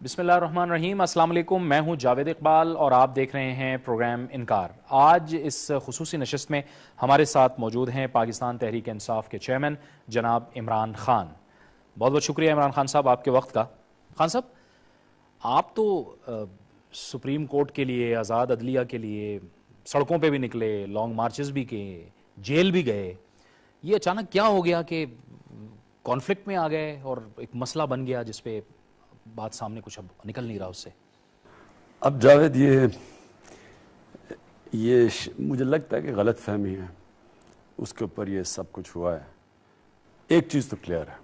بسم اللہ الرحمن الرحیم۔ السلام علیکم، میں ہوں جاوید اقبال اور آپ دیکھ رہے ہیں پروگرام انکار۔ آج اس خصوصی نشست میں ہمارے ساتھ موجود ہیں پاکستان تحریک انصاف کے چیئرمین جناب عمران خان۔ بہت بہت شکریہ عمران خان صاحب آپ کے وقت کا۔ خان صاحب، آپ تو سپریم کورٹ کے لیے، آزاد عدلیہ کے لیے سڑکوں پہ بھی نکلے، لانگ مارچز بھی کیے، جیل بھی گئے، یہ اچانک کیا ہو گیا کہ کانفلکٹ میں آ گئے اور ایک مسئلہ بن گیا جس پہ بات سامنے کچھ اب نکل نہیں رہا اس سے؟ اب جاوید یہ مجھے لگتا ہے کہ غلط فہمی ہے، اس کے اوپر یہ سب کچھ ہوا ہے۔ ایک چیز تو کلیئر ہے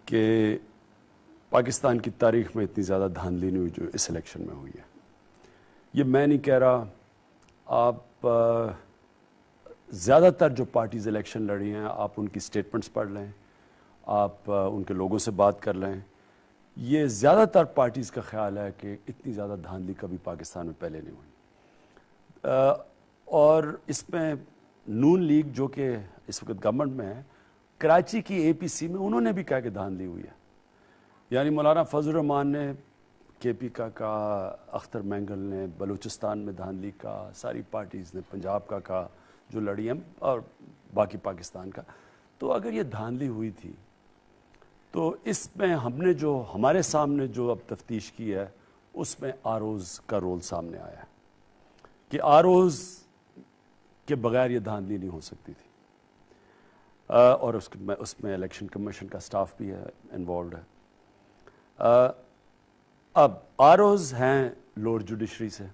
کہ پاکستان کی تاریخ میں اتنی زیادہ دھاندلی نہیں ہوئی جو اس الیکشن میں ہوئی ہے۔ یہ میں نہیں کہہ رہا، آپ زیادہ تر جو پارٹیز الیکشن لڑی ہیں آپ ان کی سٹیٹمنٹس پڑھ لیں، آپ ان کے لوگوں سے بات کر لیں، یہ زیادہ تر پارٹیز کا خیال ہے کہ اتنی زیادہ دھاندلی کبھی پاکستان میں پہلے نہیں ہوئی۔ اور اس میں نون لیگ جو کہ اس وقت گورنمنٹ میں ہے، کراچی کی اے پی سی میں انہوں نے بھی کہا کہ دھاندلی ہوئی ہے۔ یعنی مولانا فضل الرحمان نے کے پی کا کہا، اختر مینگل نے بلوچستان میں دھاندلی کا، ساری پارٹیز نے پنجاب کا کہا جو لڑی ہیں اور باقی پاکستان کا۔ تو اگر یہ دھاندلی ہوئی تھی تو اس میں ہم نے جو ہمارے سامنے جو اب تفتیش کی ہے اس میں آروز کا رول سامنے آیا ہے کہ آروز کے بغیر یہ دھاندلی نہیں ہو سکتی تھی، اور اس میں الیکشن کمیشن کا سٹاف بھی ہے، انوالوڈ ہے۔ اب آروز ہیں لوور جوڈیشری سے،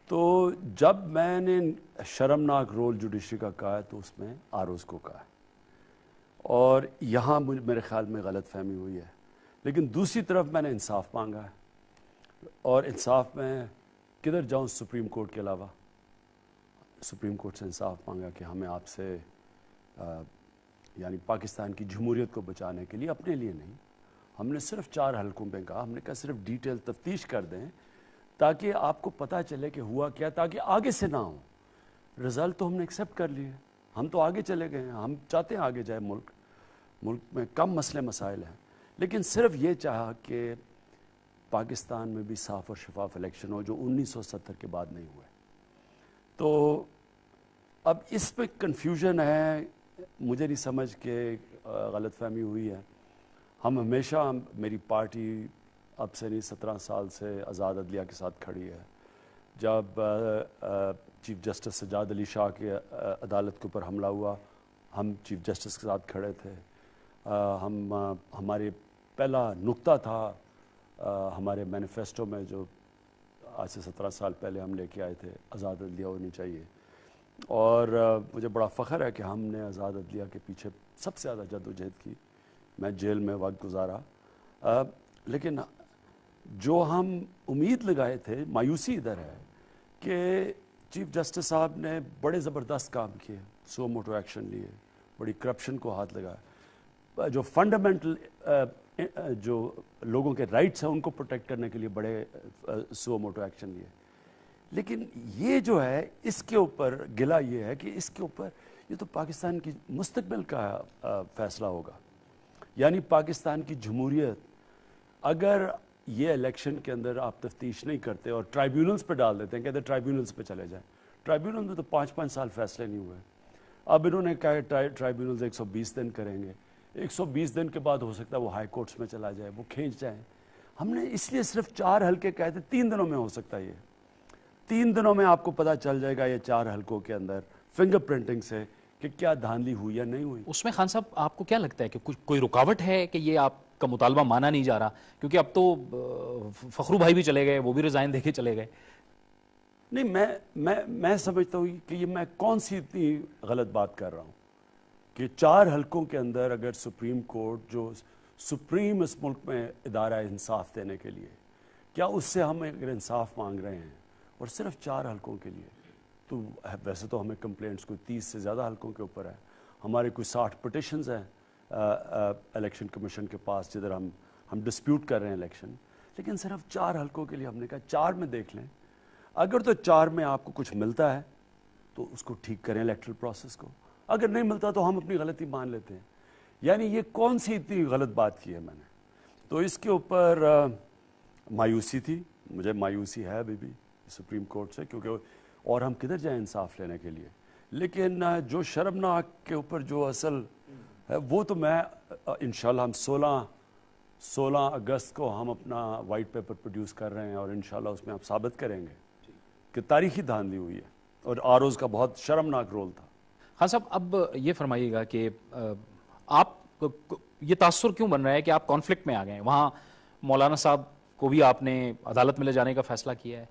تو جب میں نے شرمناک رول جوڈیشری کا کہا ہے تو اس میں آروز کو کہا ہے، اور یہاں میرے خیال میں غلط فہمی ہوئی ہے۔ لیکن دوسری طرف میں نے انصاف مانگا ہے، اور انصاف میں کدھر جاؤں سپریم کورٹ کے علاوہ؟ سپریم کورٹ سے انصاف مانگا کہ ہمیں آپ سے یعنی پاکستان کی جمہوریت کو بچانے کے لیے، اپنے لیے نہیں، ہم نے صرف 4 حلقوں پہ کہا، ہم نے کہا صرف ڈیٹیل تفتیش کر دیں تاکہ آپ کو پتہ چلے کہ ہوا کیا، تاکہ آگے سے نہ ہو۔ رزلٹ تو ہم نے ایکسیپٹ کر لیے، ہم تو آگے چلے گئے ہیں، ہم چاہتے ہیں آگے جائے ملک میں کم مسئلے مسائل ہیں، لیکن صرف یہ چاہا کہ پاکستان میں بھی صاف اور شفاف الیکشن ہو جو 1970 کے بعد نہیں ہوئے۔ تو اب اس پہ کنفیوژن ہے، مجھے نہیں سمجھ کہ غلط فہمی ہوئی ہے۔ ہم ہمیشہ، میری پارٹی اب سے نہیں 17 سال سے آزاد عدلیہ کے ساتھ کھڑی ہے۔ جب چیف جسٹس سجاد علی شاہ کے عدالت کے اوپر حملہ ہوا، ہم چیف جسٹس کے ساتھ کھڑے تھے۔ ہمارے پہلا نقطہ تھا ہمارے مینیفیسٹو میں جو آج سے 17 سال پہلے ہم لے کے آئے تھے، آزاد عدلیہ ہونی چاہیے، اور مجھے بڑا فخر ہے کہ ہم نے آزاد عدلیہ کے پیچھے سب سے زیادہ جدوجہد کی، میں جیل میں وقت گزارا، لیکن جو ہم امید لگائے تھے، مایوسی ادھر ہے کہ چیف جسٹس صاحب نے بڑے زبردست کام کیے، سو موٹو ایکشن لیے، بڑی کرپشن کو ہاتھ لگایا، جو فنڈامنٹل جو لوگوں کے رائٹس ہیں ان کو پروٹیکٹ کرنے کے لیے بڑے سو موٹو ایکشن لیے۔ لیکن یہ جو ہے اس کے اوپر گلہ یہ ہے کہ اس کے اوپر یہ تو پاکستان کی مستقبل کا فیصلہ ہوگا، یعنی پاکستان کی جمہوریت اگر یہ الیکشن کے اندر آپ تفتیش نہیں کرتے اور ٹرائیبیونلز پہ ڈال دیتے ہیں، کہتے ہیں ٹرائیبیونلز پہ چلے جائیں، ٹرائیبیونل میں تو 5 سال فیصلے نہیں ہوئے۔ اب انہوں نے کہا ٹرائیبیونلز 120 دن کریں گے، 120 دن کے بعد ہو سکتا ہے وہ ہائی کورٹس میں چلا جائے، وہ کھینچ جائیں۔ ہم نے اس لیے صرف 4 حلقے کہے تھے، 3 دنوں میں ہو سکتا ہے، یہ 3 دنوں میں آپ کو پتہ چل جائے گا یہ 4 حلقوں کے اندر فنگر پرنٹنگ سے کہ کیا دھاندلی ہوئی یا نہیں ہوئی۔ اس میں خان صاحب آپ کو کیا لگتا ہے کہ کوئی رکاوٹ ہے کہ یہ آپ کا مطالبہ مانا نہیں جا رہا؟ کیونکہ اب تو فخرو بھائی بھی چلے گئے، وہ بھی ریزائن دے کے چلے گئے۔ نہیں، میں سمجھتا ہوں کہ یہ میں کون سی اتنی غلط بات کر رہا ہوں کہ 4 حلقوں کے اندر اگر سپریم کورٹ جو سپریم اس ملک میں ادارہ ہے انصاف دینے کے لیے، کیا اس سے ہم اگر انصاف مانگ رہے ہیں اور صرف 4 حلقوں کے لیے، تو ویسے تو ہمیں کمپلینٹس کوئی 30 سے زیادہ حلقوں کے اوپر ہے، ہمارے کوئی 60 پٹیشنز ہیں الیکشن کمیشن کے پاس جدھر ہم ڈسپیوٹ کر رہے ہیں الیکشن، لیکن صرف 4 حلقوں کے لیے ہم نے کہا 4 میں دیکھ لیں، اگر تو 4 میں آپ کو کچھ ملتا ہے تو اس کو ٹھیک کریں الیکٹرل پروسیس کو، اگر نہیں ملتا تو ہم اپنی غلطی مان لیتے ہیں۔ یعنی یہ کون سی اتنی غلط بات کی ہے میں نے؟ تو اس کے اوپر مایوسی تھی، مجھے مایوسی ہے ابھی بھی سپریم کورٹ سے، کیونکہ اور ہم کدھر جائیں انصاف لینے کے لیے. لیکن جو شرمناک کے اوپر جو اصل ہے وہ تو میں انشاءاللہ ہم 16 اگست کو ہم اپنا وائٹ پیپر پروڈیوس کر رہے ہیں، اور انشاءاللہ اس میں آپ ثابت کریں گے کہ تاریخی دھاندلی ہوئی ہے اور آروز کا بہت شرمناک رول تھا. خان صاحب اب یہ فرمائیے گا کہ آپ یہ تاثر کیوں بن رہا ہے کہ آپ کانفلکٹ میں آ گئے ہیں؟ وہاں مولانا صاحب کو بھی آپ نے عدالت میں لے جانے کا فیصلہ کیا ہے،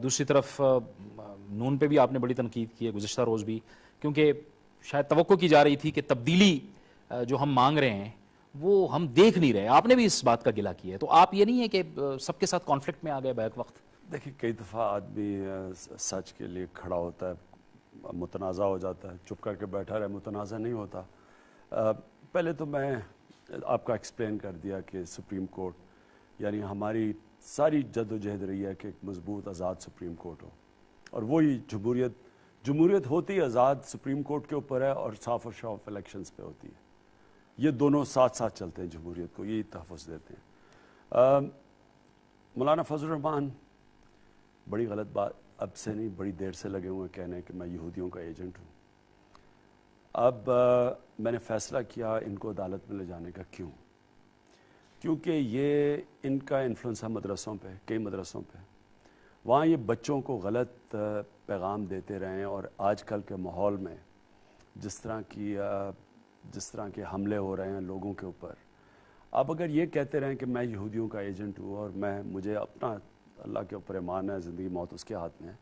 دوسری طرف نون پہ بھی آپ نے بڑی تنقید کی ہے گزشتہ روز بھی، کیونکہ شاید توقع کی جا رہی تھی کہ تبدیلی جو ہم مانگ رہے ہیں وہ ہم دیکھ نہیں رہے. آپ نے بھی اس بات کا گلہ کیا ہے، تو آپ یہ نہیں ہے کہ سب کے ساتھ کانفلکٹ میں آ گئے بیک وقت؟ دیکھیں کئی دفعہ آدمی سچ کے لیے کھڑا ہوتا ہے، متنازع ہو جاتا ہے، چپ کر کے بیٹھا رہے متنازع نہیں ہوتا. پہلے تو میں آپ کا ایکسپلین کر دیا کہ سپریم کورٹ یعنی ہماری ساری جد و جہد رہی ہے کہ ایک مضبوط آزاد سپریم کورٹ ہو، اور وہی جمہوریت ہوتی آزاد سپریم کورٹ کے اوپر ہے اور صاف اور شفاف الیکشنز پہ ہوتی ہے. یہ دونوں ساتھ ساتھ چلتے ہیں، جمہوریت کو یہی تحفظ دیتے ہیں. مولانا فضل الرحمان بڑی غلط بات اب سے نہیں بڑی دیر سے لگے ہوئے کہنے کہ میں یہودیوں کا ایجنٹ ہوں. اب میں نے فیصلہ کیا ان کو عدالت میں لے جانے کا. کیونکہ یہ ان کا انفلوئنس ہے مدرسوں پہ، کئی مدرسوں پہ، وہاں یہ بچوں کو غلط پیغام دیتے رہے، اور آج کل کے ماحول میں جس طرح کے حملے ہو رہے ہیں لوگوں کے اوپر، آپ اگر یہ کہتے رہیں کہ میں یہودیوں کا ایجنٹ ہوں اور مجھے اپنا اللہ کے اوپر ایمان ہے، زندگی موت اس کے ہاتھ میں ہے،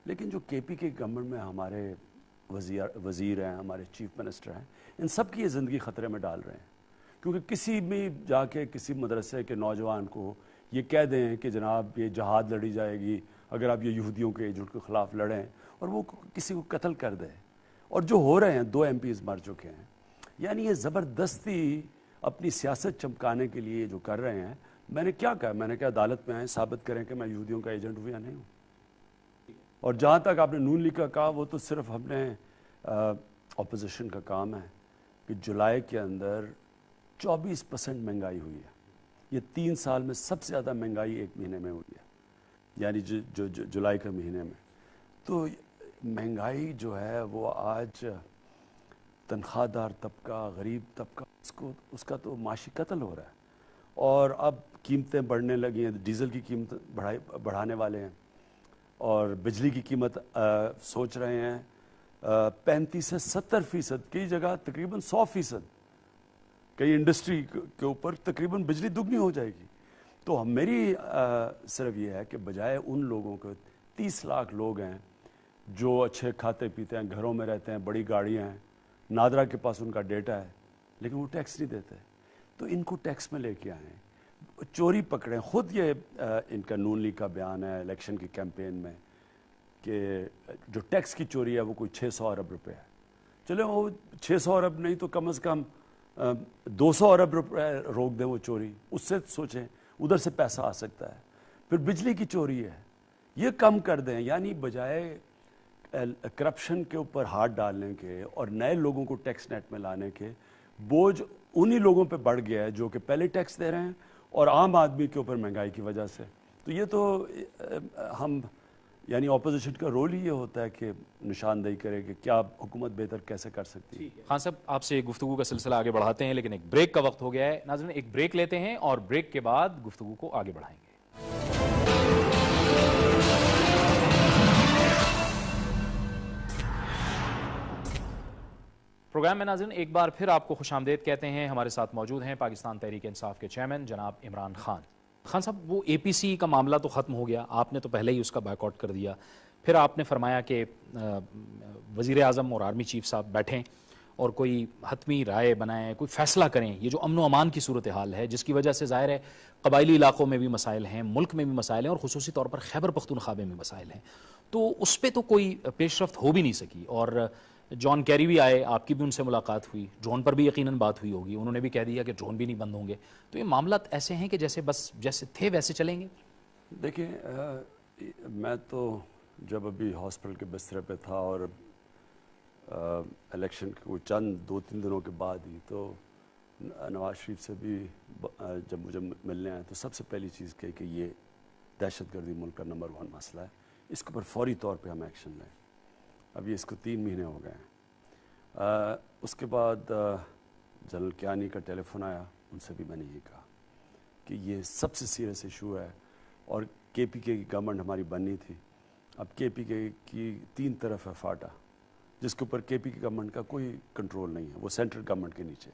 لیکن جو کے پی کے گورنمنٹ میں ہمارے وزیر ہیں، ہمارے چیف منسٹر ہیں، ان سب کی یہ زندگی خطرے میں ڈال رہے ہیں. کیونکہ کسی بھی جا کے کسی مدرسے کے نوجوان کو یہ کہہ دیں کہ جناب یہ جہاد لڑی جائے گی اگر آپ یہ یہودیوں کے ایجنٹ کے خلاف لڑیں، اور وہ کسی کو قتل کر دے. اور جو ہو رہے ہیں 2 MPs مر چکے ہیں، یعنی یہ زبردستی اپنی سیاست چمکانے کے لیے جو کر رہے ہیں. میں نے کیا کہا؟ میں نے کہا عدالت میں آئیں، ثابت کریں کہ میں یہودیوں کا ایجنٹ ہوں یا نہیں ہوں. اور جہاں تک آپ نے نون لیگ کا کہا، وہ تو صرف ہم نے اپوزیشن کا کام ہے کہ جولائی کے اندر 24% مہنگائی ہوئی ہے. یہ 3 سال میں سب سے زیادہ مہنگائی ایک مہینے میں ہوئی ہے، یعنی جو جولائی کے مہینے میں. تو مہنگائی جو ہے وہ آج تنخواہ دار طبقہ، غریب طبقہ، اس کا تو معاشی قتل ہو رہا ہے. اور اب قیمتیں بڑھنے لگی ہیں، ڈیزل کی قیمت بڑھانے والے ہیں، اور بجلی کی قیمت سوچ رہے ہیں 35 سے 70%، کئی جگہ تقریباً 100%، کئی انڈسٹری کے اوپر تقریباً بجلی دگنی ہو جائے گی. تو میری صرف یہ ہے کہ بجائے ان لوگوں کے 30 لاکھ لوگ ہیں جو اچھے کھاتے پیتے ہیں، گھروں میں رہتے ہیں، بڑی گاڑیاں ہیں، نادرا کے پاس ان کا ڈیٹا ہے، لیکن وہ ٹیکس نہیں دیتے، تو ان کو ٹیکس میں لے کے آئیں، چوری پکڑیں. خود یہ ان کا نون لیگ کا بیان ہے الیکشن کی کیمپین میں کہ جو ٹیکس کی چوری ہے وہ کوئی 600 ارب روپے ہے. چلے وہ 600 ارب نہیں تو کم از کم 200 ارب روپے روک دیں وہ چوری، اس سے سوچیں ادھر سے پیسہ آ سکتا ہے. پھر بجلی کی چوری ہے، یہ کم کر دیں. یعنی بجائے کرپشن کے اوپر ہاتھ ڈالنے کے اور نئے لوگوں کو ٹیکس نیٹ میں لانے کے، بوجھ انہی لوگوں پہ بڑھ گیا ہے جو کہ پہلے ٹیکس دے رہے ہیں، اور عام آدمی کے اوپر مہنگائی کی وجہ سے. تو یہ تو ہم یعنی اپوزیشن کا رول ہی یہ ہوتا ہے کہ نشاندہی کرے کہ کیا حکومت بہتر کیسے کر سکتی ہے. خان صاحب آپ سے گفتگو کا سلسلہ آگے بڑھاتے ہیں، لیکن ایک بریک کا وقت ہو گیا ہے. ناظرین ایک بریک لیتے ہیں اور بریک کے بعد گفتگو کو آگے بڑھائیں گے. پروگرام میں ناظرین ایک بار پھر آپ کو خوش آمدید کہتے ہیں. ہمارے ساتھ موجود ہیں پاکستان تحریک انصاف کے چیئرمین جناب عمران خان. خان صاحب وہ اے پی سی کا معاملہ تو ختم ہو گیا، آپ نے تو پہلے ہی اس کا بائیک آؤٹ کر دیا. پھر آپ نے فرمایا کہ وزیر اعظم اور آرمی چیف صاحب بیٹھیں اور کوئی حتمی رائے بنائیں، کوئی فیصلہ کریں. یہ جو امن و امان کی صورتحال ہے جس کی وجہ سے ظاہر ہے قبائلی علاقوں میں بھی مسائل ہیں، ملک میں بھی مسائل ہیں، اور خصوصی طور پر خیبر پختونخوا میں بھی مسائل ہیں، تو اس پہ تو کوئی پیش رفت ہو بھی نہیں سکی. اور جان کیری بھی آئے، آپ کی بھی ان سے ملاقات ہوئی، ڈرون پر بھی یقیناً بات ہوئی ہوگی، انہوں نے بھی کہہ دیا کہ ڈرون بھی نہیں بند ہوں گے. تو یہ معاملات ایسے ہیں کہ جیسے تھے ویسے چلیں گے؟ دیکھیں میں تو جب ابھی ہاسپٹل کے بسترے پہ تھا اور الیکشن کے کوئی چند 2-3 دنوں کے بعد ہی تو نواز شریف سے بھی جب مجھے ملنے آئے تو سب سے پہلی چیز کہی کہ یہ دہشت گردی ملک کا نمبر 1 مسئلہ ہے، اس کے اوپر فوری طور پہ ہم ایکشن لیں۔ اب یہ اس کو 3 مہینے ہو گئے ہیں۔ اس کے بعد جنرل کیانی کا ٹیلی فون آیا، ان سے بھی میں نے یہ کہا کہ یہ سب سے سیریس ایشو ہے، اور کے پی کے کی گورنمنٹ ہماری بننی تھی، اب کے پی کے کی 3 طرف ہے فاٹا، جس کے اوپر کے پی کی گورنمنٹ کا کوئی کنٹرول نہیں ہے، وہ سینٹرل گورنمنٹ کے نیچے،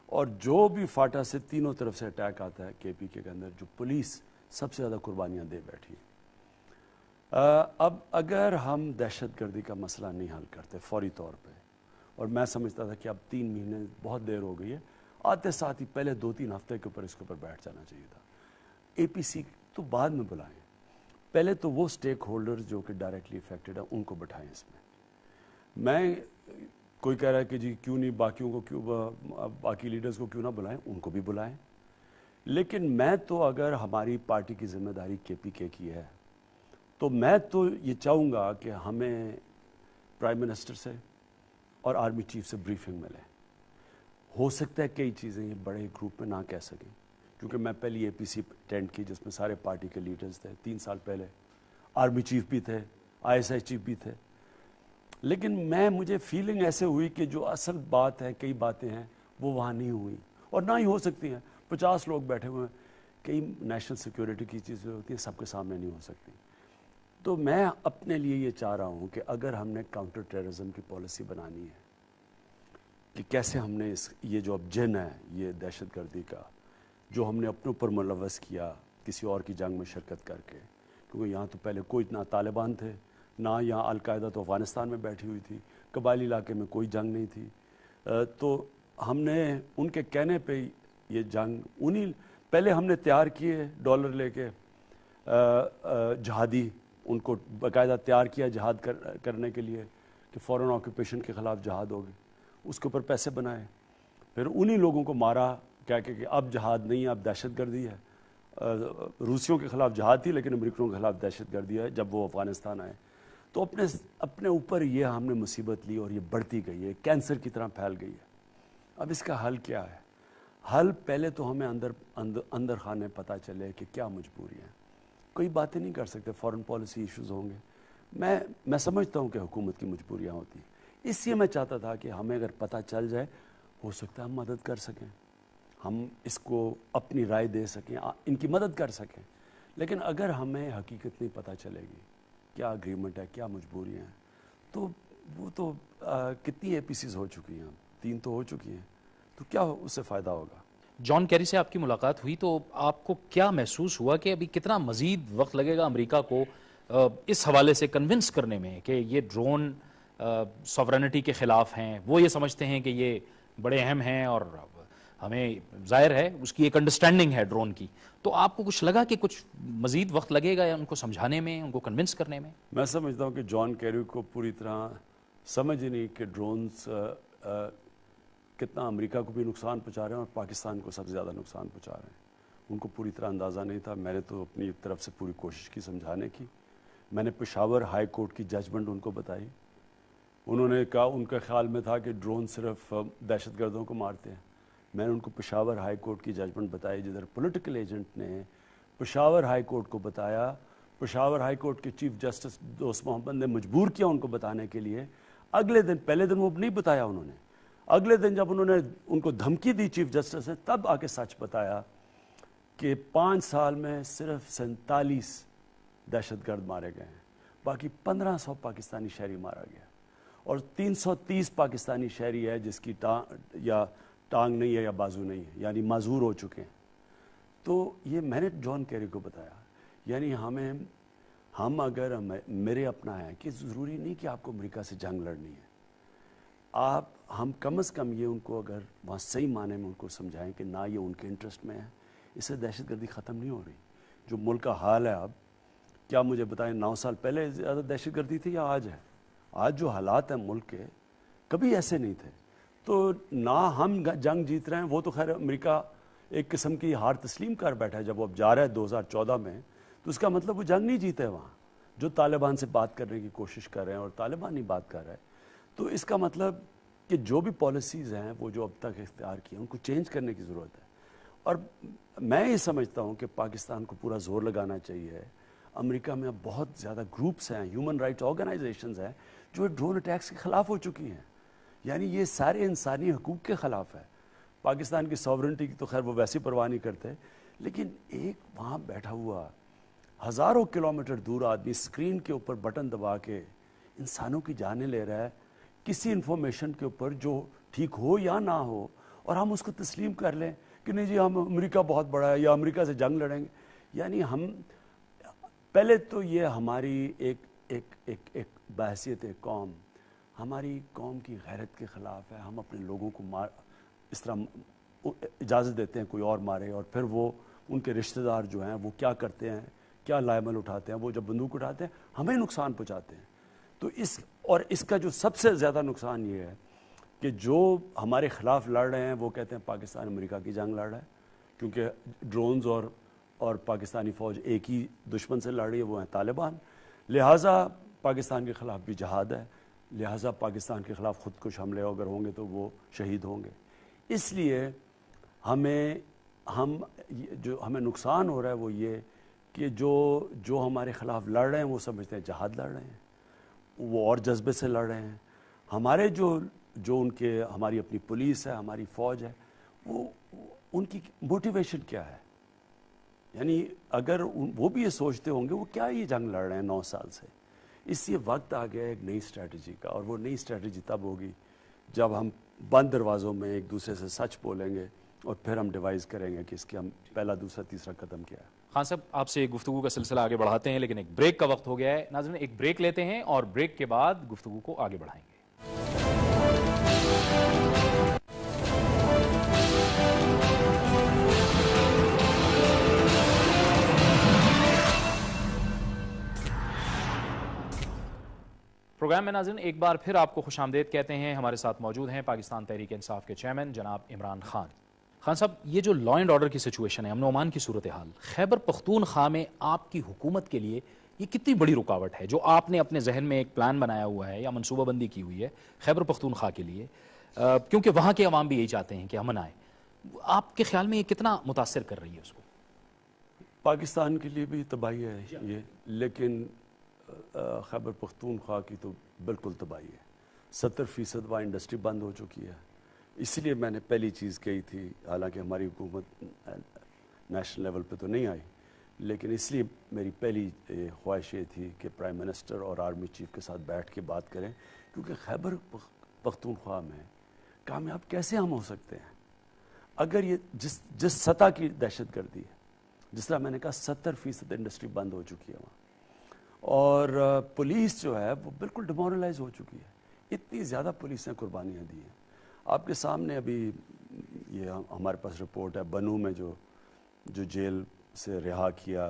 اور جو بھی فاٹا سے تینوں طرف سے اٹیک آتا ہے کے پی کے اندر، جو پولیس سب سے زیادہ قربانیاں دے بیٹھی ہے۔ اب اگر ہم دہشت گردی کا مسئلہ نہیں حل کرتے فوری طور پہ، اور میں سمجھتا تھا کہ اب 3 مہینے بہت دیر ہو گئی ہے، آتے ساتھ ہی پہلے 2-3 ہفتے کے اوپر اس کے اوپر بیٹھ جانا چاہیے تھا۔ اے پی سی تو بعد میں بلائیں، پہلے تو وہ سٹیک ہولڈر جو کہ ڈائریکٹلی افیکٹڈ ہیں ان کو بٹھائیں اس میں کوئی کہہ رہا ہے کہ جی کیوں نہیں باقیوں کو، کیوں باقی لیڈرز کو کیوں نہ بلائیں، ان کو بھی بلائیں، لیکن میں تو اگر ہماری پارٹی کی ذمہ داری کے پی کے کی ہے تو میں تو یہ چاہوں گا کہ ہمیں پرائم منسٹر سے اور آرمی چیف سے بریفنگ ملے۔ ہو سکتا ہے کئی چیزیں یہ بڑے گروپ میں نہ کہہ سکیں، کیونکہ میں پہلی اے پی سی اٹینڈ کی جس میں سارے پارٹی کے لیڈرز تھے 3 سال پہلے، آرمی چیف بھی تھے، آئی ایس آئی چیف بھی تھے، لیکن مجھے فیلنگ ایسے ہوئی کہ جو اصل بات ہے، کئی باتیں ہیں وہ وہاں نہیں ہوئی اور نہ ہی ہو سکتی ہیں۔ 50 لوگ بیٹھے ہوئے ہیں، کئی نیشنل سیکیورٹی کی چیزیں ہوتی ہیں، سب کے سامنے نہیں ہو سکتی۔ تو میں اپنے لیے یہ چاہ رہا ہوں کہ اگر ہم نے کاؤنٹر ٹیررزم کی پالیسی بنانی ہے کہ کیسے ہم نے یہ جو اب جن ہے یہ دہشت گردی کا، جو ہم نے اپنے اوپر ملوث کیا کسی اور کی جنگ میں شرکت کر کے، کیونکہ یہاں تو پہلے کوئی نہ طالبان تھے، نہ یہاں القاعدہ تو افغانستان میں بیٹھی ہوئی تھی، قبائلی علاقے میں کوئی جنگ نہیں تھی، تو ہم نے ان کے کہنے پہ یہ جنگ پہلے ہم نے تیار کیے $، لے کے جہادی، ان کو باقاعدہ تیار کیا جہاد کرنے کے لیے کہ فورن آکوپیشن کے خلاف جہاد ہوگی، اس کے اوپر پیسے بنائے، پھر انہی لوگوں کو مارا کہہ کے کہ اب جہاد نہیں ہے، اب دہشت گردی ہے۔ روسیوں کے خلاف جہاد تھی لیکن امریکنوں کے خلاف دہشت گردی ہے جب وہ افغانستان آئے۔ تو اپنے اوپر یہ ہم نے مصیبت لی اور یہ بڑھتی گئی ہے، کینسر کی طرح پھیل گئی ہے۔ اب اس کا حل کیا ہے؟ حل پہلے تو ہمیں اندر خانے پتہ چلے کہ کیا مجبوری ہے۔ کوئی باتیں نہیں کر سکتے، فورن پالیسی ایشوز ہوں گے، میں سمجھتا ہوں کہ حکومت کی مجبوریاں ہوتی ہیں، اس لیے میں چاہتا تھا کہ ہمیں اگر پتہ چل جائے، ہو سکتا ہے ہم مدد کر سکیں، ہم اس کو اپنی رائے دے سکیں، ان کی مدد کر سکیں۔ لیکن اگر ہمیں حقیقت نہیں پتہ چلے گی کیا اگریمنٹ ہے، کیا مجبوریاں ہیں، تو وہ تو کتنی اے پی سیز ہو چکی ہیں، 3 تو ہو چکی ہیں، تو کیا اس سے فائدہ ہوگا؟ جان کیری سے آپ کی ملاقات ہوئی تو آپ کو کیا محسوس ہوا کہ ابھی کتنا مزید وقت لگے گا امریکہ کو اس حوالے سے کنونس کرنے میں کہ یہ ڈرون سوورنٹی کے خلاف ہیں؟ وہ یہ سمجھتے ہیں کہ یہ بڑے اہم ہیں اور ہمیں ظاہر ہے اس کی ایک انڈرسٹینڈنگ ہے ڈرون کی، تو آپ کو کچھ لگا کہ کچھ مزید وقت لگے گا ان کو سمجھانے میں، ان کو کنونس کرنے میں؟ میں سمجھتا ہوں کہ جان کیری کو پوری طرح سمجھ نہیں کہ ڈرونز کتنا امریکہ کو بھی نقصان پہنچا رہے ہیں اور پاکستان کو سب سے زیادہ نقصان پہنچا رہے ہیں، ان کو پوری طرح اندازہ نہیں تھا۔ میں نے تو اپنی طرف سے پوری کوشش کی سمجھانے کی، میں نے پشاور ہائی کورٹ کی ججمنٹ ان کو بتائی، انہوں نے کہا ان کا خیال میں تھا کہ ڈرون صرف دہشت گردوں کو مارتے ہیں، میں نے ان کو پشاور ہائی کورٹ کی ججمنٹ بتائی، جدھر پولیٹیکل ایجنٹ نے پشاور ہائی کورٹ کو بتایا، پشاور ہائی کورٹ کے چیف جسٹس دوست محمد نے مجبور کیا ان کو بتانے کے لیے، اگلے دن، پہلے دن وہ نہیں بتایا انہوں نے، اگلے دن جب انہوں نے ان کو دھمکی دی چیف جسٹس نے، تب آ کے سچ بتایا کہ 5 سال میں صرف 47 دہشت گرد مارے گئے ہیں، باقی 1500 پاکستانی شہری مارا گیا، اور 330 پاکستانی شہری ہے جس کی ٹانگ نہیں ہے یا بازو نہیں ہے، یعنی معذور ہو چکے ہیں۔ تو یہ میں نے جان کیری کو بتایا، یعنی ہم اگر میرے اپنا ہے کہ ضروری نہیں کہ آپ کو امریکہ سے جنگ لڑنی ہے، ہم کم از کم یہ ان کو اگر وہاں صحیح معنی میں ان کو سمجھائیں کہ نہ یہ ان کے انٹرسٹ میں ہے، اس سے دہشت گردی ختم نہیں ہو رہی۔ جو ملک کا حال ہے اب، کیا مجھے بتائیں 9 سال پہلے زیادہ دہشت گردی تھی یا آج ہے؟ آج جو حالات ہیں ملک کے، کبھی ایسے نہیں تھے۔ تو نہ ہم جنگ جیت رہے ہیں، وہ تو خیر امریکہ ایک قسم کی ہار تسلیم کر بیٹھا ہے، جب وہ اب جا رہا ہے 2014 میں، تو اس کا مطلب وہ جنگ نہیں جیتے وہاں، جو طالبان سے بات کرنے کی کوشش کر رہے ہیں اور طالبان ہی بات کر رہا ہے، تو اس کا مطلب کہ جو بھی پالیسیز ہیں وہ جو اب تک اختیار کی ہیں ان کو چینج کرنے کی ضرورت ہے. اور میں یہ سمجھتا ہوں کہ پاکستان کو پورا زور لگانا چاہیے. امریکہ میں اب بہت زیادہ گروپس ہیں, ہیومن رائٹس آرگنائزیشنز ہیں جو ڈرون اٹیکس کے خلاف ہو چکی ہیں. یعنی یہ سارے انسانی حقوق کے خلاف ہے. پاکستان کی ساورنٹی کی تو خیر وہ ویسی پرواہ نہیں کرتے, لیکن ایک وہاں بیٹھا ہوا ہزاروں کلومیٹر دور آدمی اسکرین کے اوپر بٹن دبا کے انسانوں کی جانیں لے رہا ہے کسی انفارمیشن کے اوپر جو ٹھیک ہو یا نہ ہو, اور ہم اس کو تسلیم کر لیں کہ نہیں جی ہم امریکہ بہت بڑا ہے یا امریکہ سے جنگ لڑیں گے. یعنی ہم پہلے تو یہ ہماری ایک بحیثیت قوم, ہماری قوم کی غیرت کے خلاف ہے. ہم اپنے لوگوں کو اس طرح اجازت دیتے ہیں کوئی اور مارے, اور پھر وہ ان کے رشتہ دار جو ہیں وہ کیا کرتے ہیں, کیا لائمل اٹھاتے ہیں, وہ جب بندوق اٹھاتے ہیں ہمیں نقصان پہنچاتے ہیں. تو اس کا جو سب سے زیادہ نقصان یہ ہے کہ جو ہمارے خلاف لڑ رہے ہیں وہ کہتے ہیں پاکستان امریکہ کی جنگ لڑ رہا ہے, کیونکہ ڈرونز اور پاکستانی فوج ایک ہی دشمن سے لڑ رہی ہے, وہ ہیں طالبان. لہٰذا پاکستان کے خلاف بھی جہاد ہے, لہٰذا پاکستان کے خلاف خودکش حملے اگر ہوں گے تو وہ شہید ہوں گے. اس لیے جو ہمیں نقصان ہو رہا ہے وہ یہ کہ جو ہمارے خلاف لڑ رہے ہیں وہ سمجھتے ہیں جہاد لڑ رہے ہیں, وہ اور جذبے سے لڑ رہے ہیں. ہمارے جو ہماری اپنی پولیس ہے, ہماری فوج ہے, وہ ان کی موٹیویشن کیا ہے؟ یعنی اگر وہ بھی یہ سوچتے ہوں گے وہ کیا یہ جنگ لڑ رہے ہیں 9 سال سے. اس لیے وقت آ گیا ایک نئی اسٹریٹجی کا, اور وہ نئی اسٹریٹجی تب ہوگی جب ہم بند دروازوں میں ایک دوسرے سے سچ بولیں گے, اور پھر ہم ڈیوائز کریں گے کہ اس کے ہم پہلا دوسرا تیسرا قدم کیا ہے. خان صاحب آپ سے گفتگو کا سلسلہ آگے بڑھاتے ہیں, لیکن ایک بریک کا وقت ہو گیا ہے. ناظرین ایک بریک لیتے ہیں اور بریک کے بعد گفتگو کو آگے بڑھائیں گے. پروگرام میں ناظرین ایک بار پھر آپ کو خوش آمدید کہتے ہیں. ہمارے ساتھ موجود ہیں پاکستان تحریک انصاف کے چیئرمین جناب عمران خان. خان صاحب, یہ جو لا اینڈ آرڈر کی سچویشن ہے, امن و امان کی صورتحال, خیبر پختونخوا میں آپ کی حکومت کے لیے یہ کتنی بڑی رکاوٹ ہے؟ جو آپ نے اپنے ذہن میں ایک پلان بنایا ہوا ہے یا منصوبہ بندی کی ہوئی ہے خیبر پختونخوا کے لیے, کیونکہ وہاں کے عوام بھی یہی چاہتے ہیں کہ امن آئے, آپ کے خیال میں یہ کتنا متاثر کر رہی ہے اس کو؟ پاکستان کے لیے بھی تباہی ہے یہ, لیکن خیبر پختونخوا کی تو بالکل تباہی ہے. 70% وہاں انڈسٹری بند ہو چکی ہے. اس لیے میں نے پہلی چیز کہی تھی, حالانکہ ہماری حکومت نیشنل لیول پہ تو نہیں آئی, لیکن اس لیے میری پہلی خواہش یہ تھی کہ پرائم منسٹر اور آرمی چیف کے ساتھ بیٹھ کے بات کریں, کیونکہ خیبر پختونخوا میں کامیاب کیسے ہم ہو سکتے ہیں اگر یہ جس سطح کی دہشت گردی ہے, جس طرح میں نے کہا 70% انڈسٹری بند ہو چکی ہے وہاں, اور پولیس جو ہے وہ بالکل ڈیمورلائز ہو چکی ہے. اتنی زیادہ پولیس نے قربانیاں دی ہیں. آپ کے سامنے ابھی یہ ہمارے پاس رپورٹ ہے بنو میں جو جیل سے رہا کیا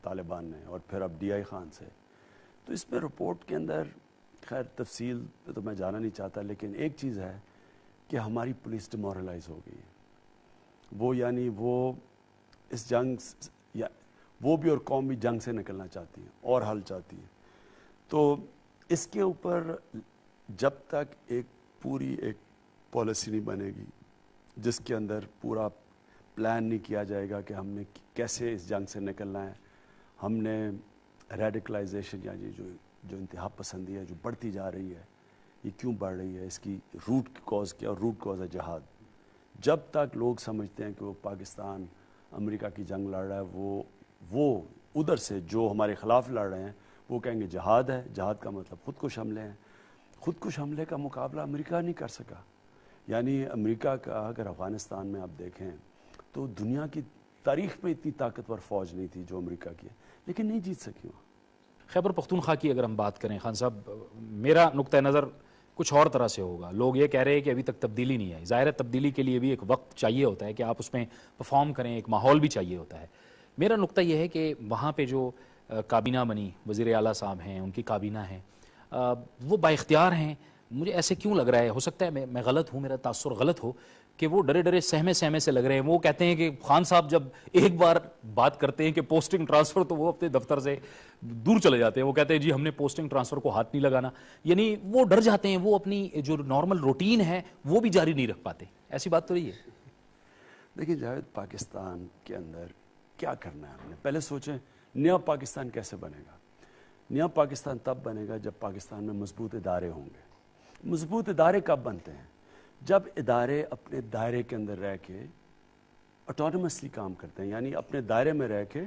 طالبان نے, اور پھر اب ڈی آئی خان سے. تو اس میں رپورٹ کے اندر خیر تفصیل پہ تو میں جانا نہیں چاہتا, لیکن ایک چیز ہے کہ ہماری پولیس ڈیمورلائز ہو گئی ہے. وہ یعنی وہ اس جنگ وہ بھی اور قوم بھی جنگ سے نکلنا چاہتی ہیں اور حل چاہتی ہیں. تو اس کے اوپر جب تک ایک پالیسی نہیں بنے گی جس کے اندر پورا پلان نہیں کیا جائے گا کہ ہم نے کیسے اس جنگ سے نکلنا ہے, ہم نے ریڈیکلائزیشن یعنی جو انتہا پسندی ہے جو بڑھتی جا رہی ہے, یہ کیوں بڑھ رہی ہے, اس کی روٹ کاز کیا, اور روٹ کاز ہے جہاد. جب تک لوگ سمجھتے ہیں کہ وہ پاکستان امریکہ کی جنگ لڑ رہا ہے, وہ ادھر سے جو ہمارے خلاف لڑ رہے ہیں وہ کہیں گے جہاد ہے, جہاد کا مطلب خودکش حملے ہیں. خودکش حملے کا مقابلہ امریکہ نہیں کر سکا. یعنی امریکہ کا اگر افغانستان میں آپ دیکھیں تو دنیا کی تاریخ میں اتنی طاقتور فوج نہیں تھی جو امریکہ کی ہے, لیکن نہیں جیت سکی وہاں. خیبر پختونخوا کی اگر ہم بات کریں خان صاحب, میرا نقطہ نظر کچھ اور طرح سے ہوگا. لوگ یہ کہہ رہے ہیں کہ ابھی تک تبدیلی نہیں آئی. ظاہر ہے تبدیلی کے لیے بھی ایک وقت چاہیے ہوتا ہے کہ آپ اس میں پرفارم کریں, ایک ماحول بھی چاہیے ہوتا ہے. میرا نقطہ یہ ہے کہ وہاں پہ جو کابینہ بنی, وزیر اعلیٰ صاحب ہیں, ان کی کابینہ ہیں, وہ با اختیار ہیں. مجھے ایسے کیوں لگ رہا ہے, ہو سکتا ہے میں غلط ہوں, میرا تاثر غلط ہو, کہ وہ ڈرے ڈرے سہمے سہمے سے لگ رہے ہیں. وہ کہتے ہیں کہ خان صاحب جب ایک بار بات کرتے ہیں کہ پوسٹنگ ٹرانسفر تو وہ اپنے دفتر سے دور چلے جاتے ہیں. وہ کہتے ہیں جی ہم نے پوسٹنگ ٹرانسفر کو ہاتھ نہیں لگانا. یعنی وہ ڈر جاتے ہیں, وہ اپنی جو نارمل روٹین ہے وہ بھی جاری نہیں رکھ پاتے. ایسی بات تو رہی ہے. دیکھیں جاوید, پاکستان کے اندر کیا کرنا ہے ہم نے, پہلے سوچیں نیا پاکستان کیسے بنے گا. نیا پاکستان تب بنے گا جب پاکستان میں مضبوط ادارے ہوں گے. مضبوط ادارے کب بنتے ہیں؟ جب ادارے اپنے دائرے کے اندر رہ کے آٹونومسلی کام کرتے ہیں, یعنی اپنے دائرے میں رہ کے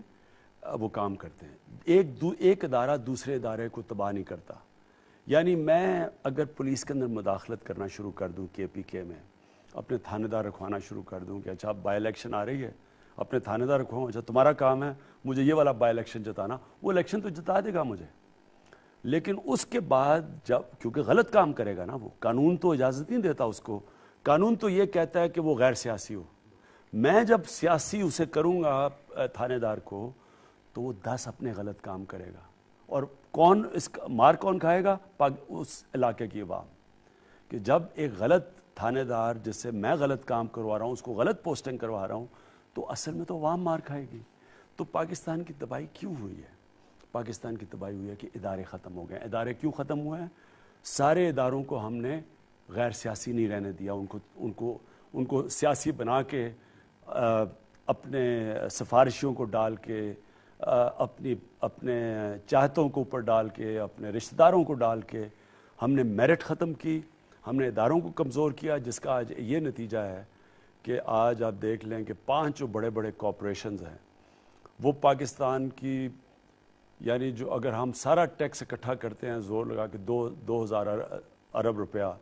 وہ کام کرتے ہیں. ایک ادارہ دوسرے ادارے کو تباہ نہیں کرتا. یعنی میں اگر پولیس کے اندر مداخلت کرنا شروع کر دوں کے پی کے میں, اپنے تھانے دار رکھوانا شروع کر دوں کہ اچھا بائی الیکشن آ رہی ہے, اپنے تھانے دار رکھواؤں, اچھا تمہارا کام ہے مجھے یہ والا بائی الیکشن جتانا, وہ الیکشن تو جتا دے گا مجھے, لیکن اس کے بعد جب کیونکہ غلط کام کرے گا نا, وہ قانون تو اجازت نہیں دیتا اس کو. قانون تو یہ کہتا ہے کہ وہ غیر سیاسی ہو. میں جب سیاسی اسے کروں گا تھانے دار کو, تو وہ 10 اپنے غلط کام کرے گا. اور کون اس کا مار کون کھائے گا؟ اس علاقے کی عوام. کہ جب ایک غلط تھانے دار جس سے میں غلط کام کروا رہا ہوں, اس کو غلط پوسٹنگ کروا رہا ہوں, تو اصل میں تو عوام مار کھائے گی. تو پاکستان کی تباہی کیوں ہوئی ہے؟ پاکستان کی تباہی ہوئی ہے کہ ادارے ختم ہو گئے. ادارے کیوں ختم ہوئے ہیں؟ سارے اداروں کو ہم نے غیر سیاسی نہیں رہنے دیا. ان کو سیاسی بنا کے, اپنے سفارشیوں کو ڈال کے, اپنے چاہتوں کو اوپر ڈال کے, اپنے رشتہ داروں کو ڈال کے ہم نے میرٹ ختم کی, ہم نے اداروں کو کمزور کیا, جس کا آج یہ نتیجہ ہے کہ آج آپ دیکھ لیں کہ 5 جو بڑے بڑے کارپوریشنز ہیں وہ پاکستان کی, یعنی جو اگر ہم سارا ٹیکس اکٹھا کرتے ہیں زور لگا کے 2000 ارب روپیہ,